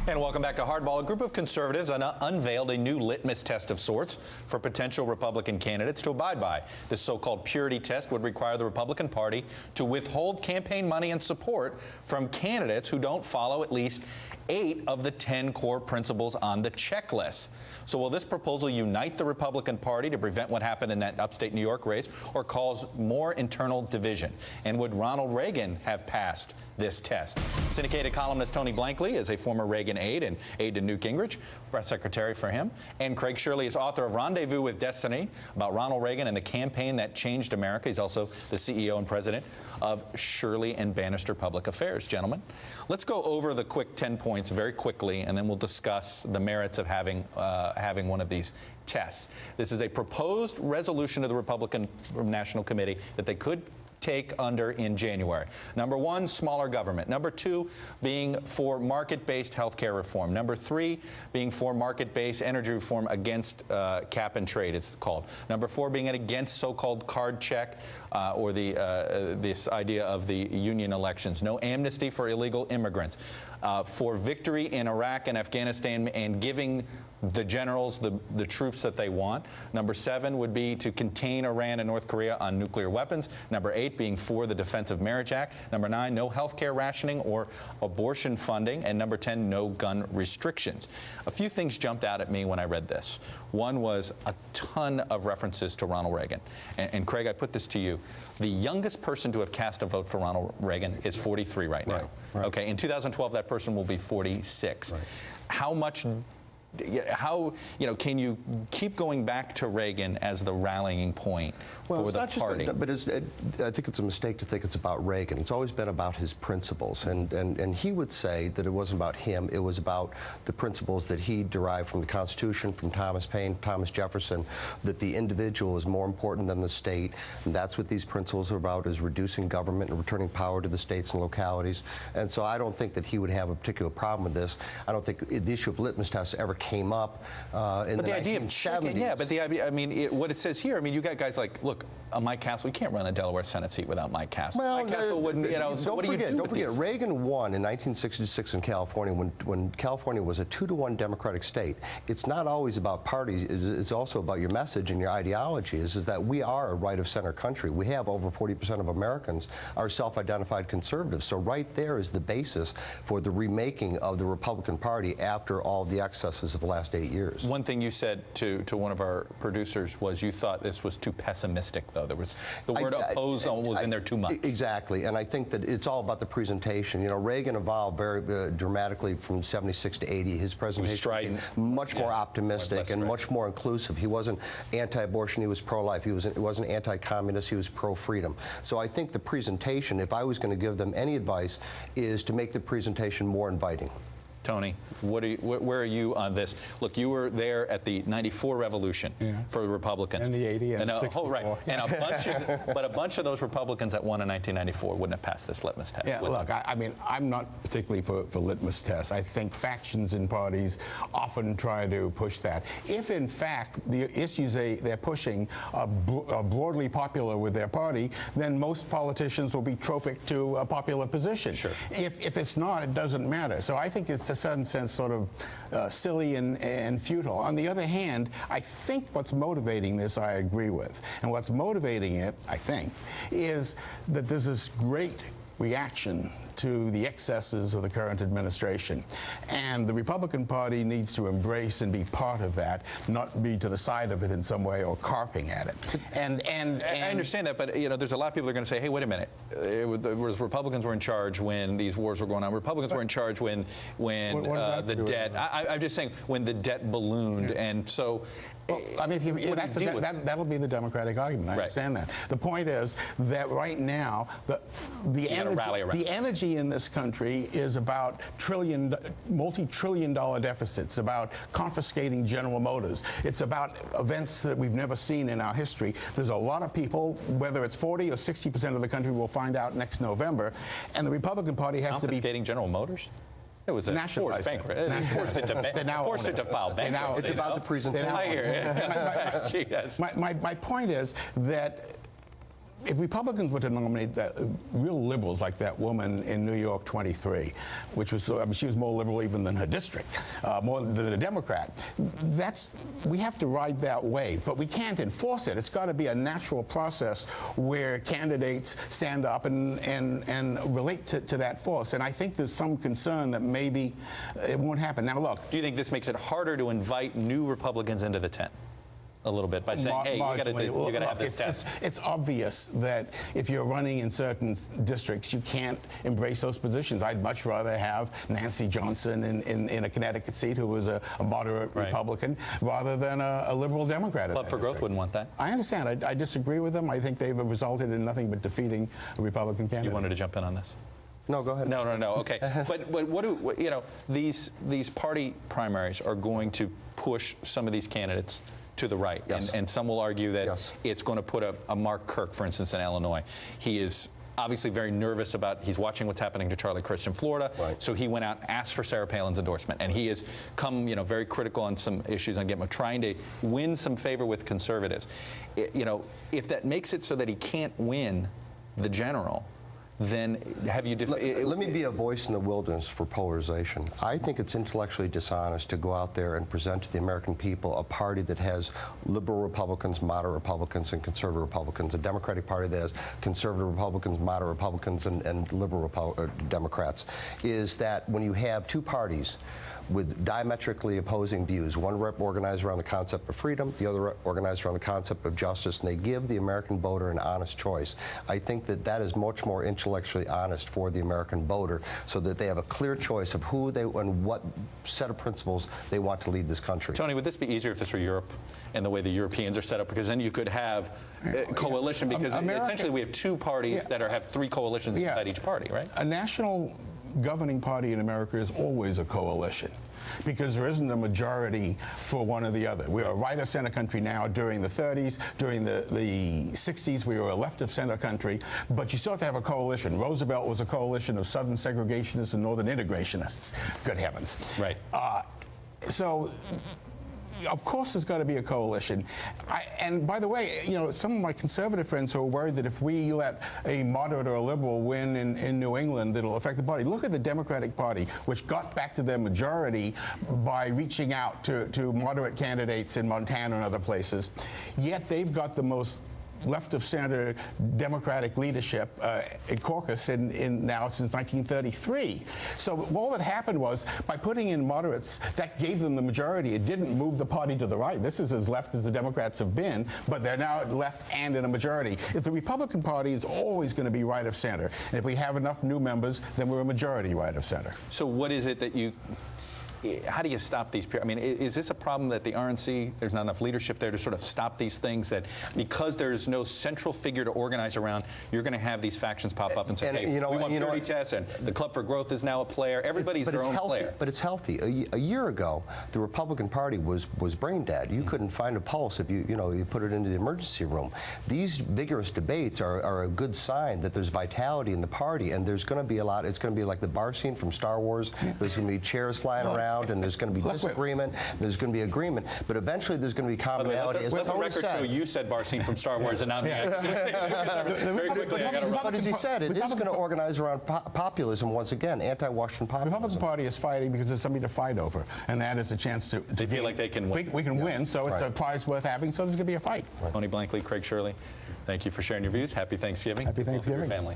And welcome back to Hardball. A group of conservatives unveiled a new litmus test of sorts for potential Republican candidates to abide by. This so-called purity test would require the Republican Party to withhold campaign money and support from candidates who don't follow at least 8 of the 10 core principles on the checklist. So will this proposal unite the Republican Party to prevent what happened in that upstate New York race, or cause more internal division? And would Ronald Reagan have passed this test? Syndicated columnist Tony Blankley is a former Reagan aide and aide to Newt Gingrich, press secretary for him. And Craig Shirley is author of Rendezvous with Destiny, about Ronald Reagan and the campaign that changed America. He's also the CEO and president of Shirley and Bannister Public Affairs. Gentlemen, let's go over the quick 10 points very quickly, and then we'll discuss the merits of having one of these tests. This is a proposed resolution of the Republican National Committee that they could take under in January. Number 1, smaller government. Number 2, being for market-based health care reform. Number 3, being for market-based energy reform against cap and trade, it's called. Number 4, being against so-called card check or this idea of the union elections. No amnesty for illegal immigrants. For victory in Iraq and Afghanistan and giving the generals the troops that they want. Number 7 would be to contain Iran and North Korea on nuclear weapons. Number 8 being for the Defense of Marriage Act. Number 9, no health care rationing or abortion funding. And number 10, no gun restrictions. A few things jumped out at me when I read this. One was a ton of references to Ronald Reagan. And Craig, I put this to you. The youngest person to have cast a vote for Ronald Reagan is 43 right now. Right. Okay, in 2012, that person will be 46. Right. How can you keep going back to Reagan as the rallying point for the party? But I think it's a mistake to think it's about Reagan. It's always been about his principles, and he would say that it wasn't about him. It was about the principles that he derived from the Constitution, from Thomas Paine, Thomas Jefferson, that the individual is more important than the state, and that's what these principles are about: is reducing government and returning power to the states and localities. And so I don't think that he would have a particular problem with this. I don't think the issue of litmus tests ever came up in the 1970s. Yeah, but the idea, what it says here, you got guys like, look, Mike Castle, you can't run a Delaware Senate seat without Mike Castle. Well, Mike Castle wouldn't, so what do you do? Don't forget, Reagan won in 1966 in California when California was a 2-to-1 Democratic state. It's not always about parties, it's also about your message and your ideology, is that we are a right-of-center country. We have over 40% of Americans are self-identified conservatives. So right there is the basis for the remaking of the Republican Party after all the excesses of the last 8 years. One thing you said to one of our producers was you thought this was too pessimistic, though. There was the word oppose was in there too much. Exactly, and I think that it's all about the presentation. Reagan evolved very dramatically from 76 to 80. His presentation became much more optimistic and much more inclusive. He wasn't anti-abortion, he was pro-life. He wasn't anti-communist, he was pro-freedom. So I think the presentation, if I was going to give them any advice, is to make the presentation more inviting. Tony, where are you on this? Look, you were there at the '94 revolution for the Republicans. And the 80 and 64. Oh, right. And a bunch of those Republicans that won in 1994 wouldn't have passed this litmus test. Yeah, look, I'm not particularly for litmus tests. I think factions in parties often try to push that. If, in fact, the issues they're pushing are broadly popular with their party, then most politicians will be tropic to a popular position. Sure. If it's not, it doesn't matter. So I think it's a certain sense sort of silly and futile. On the other hand, I think what's motivating this I agree with. And what's motivating it, I think, is that there's this great reaction to the excesses of the current administration. And the Republican Party needs to embrace and be part of that, not be to the side of it in some way or carping at it. And I understand that, but there's a lot of people that are going to say, hey, wait a minute, Republicans were in charge when these wars were going on. Republicans were in charge when the debt, I'm just saying, when the debt ballooned, and so. Well, that'll be the Democratic argument. I understand that. The point is that right now, the energy in this country is about multi-trillion-dollar deficits, about confiscating General Motors. It's about events that we've never seen in our history. There's a lot of people, whether it's 40 or 60% of the country, we'll find out next November, and the Republican Party has to be confiscating General Motors. It was a forced bankruptcy. Forced it to file bankruptcy. It's about the presentation. I hear it. My point is that if Republicans were to nominate real liberals like that woman in New York 23, which was, I mean, she was more liberal even than her district, more than a Democrat, we have to ride that wave, but we can't enforce it. It's got to be a natural process where candidates stand up and relate to that force. And I think there's some concern that maybe it won't happen. Now, look. Do you think this makes it harder to invite new Republicans into the tent? A little bit by saying, hey, you got to have this test. It's obvious that if you're running in certain districts, you can't embrace those positions. I'd much rather have Nancy Johnson in a Connecticut seat, who was a moderate Republican, rather than a liberal Democrat. Club for Growth wouldn't want that. I understand. I disagree with them. I think they've resulted in nothing but defeating a Republican candidate. You wanted to jump in on this? No, go ahead. No. Okay. but these party primaries are going to push some of these candidates to the right. Yes. And some will argue that yes. it's going to put a Mark Kirk, for instance, in Illinois. He is obviously very nervous he's watching what's happening to Charlie Crist in Florida. Right. So he went out and asked for Sarah Palin's endorsement. And he has come, very critical on some issues on trying to win some favor with conservatives. If that makes it so that he can't win the general, then have you... Let me be a voice in the wilderness for polarization. I think it's intellectually dishonest to go out there and present to the American people a party that has liberal Republicans, moderate Republicans, and conservative Republicans, a Democratic Party that has conservative Republicans, moderate Republicans, and liberal Democrats, is that when you have two parties with diametrically opposing views, one organized around the concept of freedom, the other organized around the concept of justice, and they give the American voter an honest choice. I think that is much more intellectually honest for the American voter, so that they have a clear choice of who they and what set of principles they want to lead this country. Tony, would this be easier if this were Europe and the way the Europeans are set up? Because then you could have a coalition, because essentially we have two parties that have three coalitions inside each party, right? A national governing party in America is always a coalition, because there isn't a majority for one or the other. We are a right-of-center country now. During the 30s, during the 60s, we were a left-of-center country, but you still have to have a coalition. Roosevelt was a coalition of Southern segregationists and Northern integrationists. Good heavens. Right. So, of course there's got to be a coalition. And by the way, some of my conservative friends who are worried that if we let a moderate or a liberal win in New England, it'll affect the party. Look at the Democratic Party, which got back to their majority by reaching out to moderate candidates in Montana and other places. Yet they've got the most left-of-center Democratic leadership in caucus now since 1933. So all that happened was, by putting in moderates, that gave them the majority. It didn't move the party to the right. This is as left as the Democrats have been, but they're now left and in a majority. If the Republican Party is always going to be right-of-center, and if we have enough new members, then we're a majority right-of-center. So what is it that how do you stop these? I mean, is this a problem that the RNC, there's not enough leadership there to sort of stop these things, that because there's no central figure to organize around, you're going to have these factions pop up and say, hey, we want purity tests, and the Club for Growth is now a player. Everybody's their own player. But it's healthy. A year ago, the Republican Party was brain dead. You couldn't find a pulse if you put it into the emergency room. These vigorous debates are a good sign that there's vitality in the party, and there's going to be a lot. It's going to be like the bar scene from Star Wars. There's going to be chairs flying around, and there's going to be disagreement, there's going to be agreement, but eventually there's going to be commonality. Let the record show you said bar scene from Star Wars, and not me. Very quickly, but as he said, it is going to organize around populism once again, anti-Washington populism. The Republican Party is fighting because there's something to fight over, and that is a chance to they feel like they can win. We can win, so it's a prize worth having, so there's going to be a fight. Tony Blankley, Craig Shirley, thank you for sharing your views. Happy Thanksgiving. Happy Thanksgiving. Family.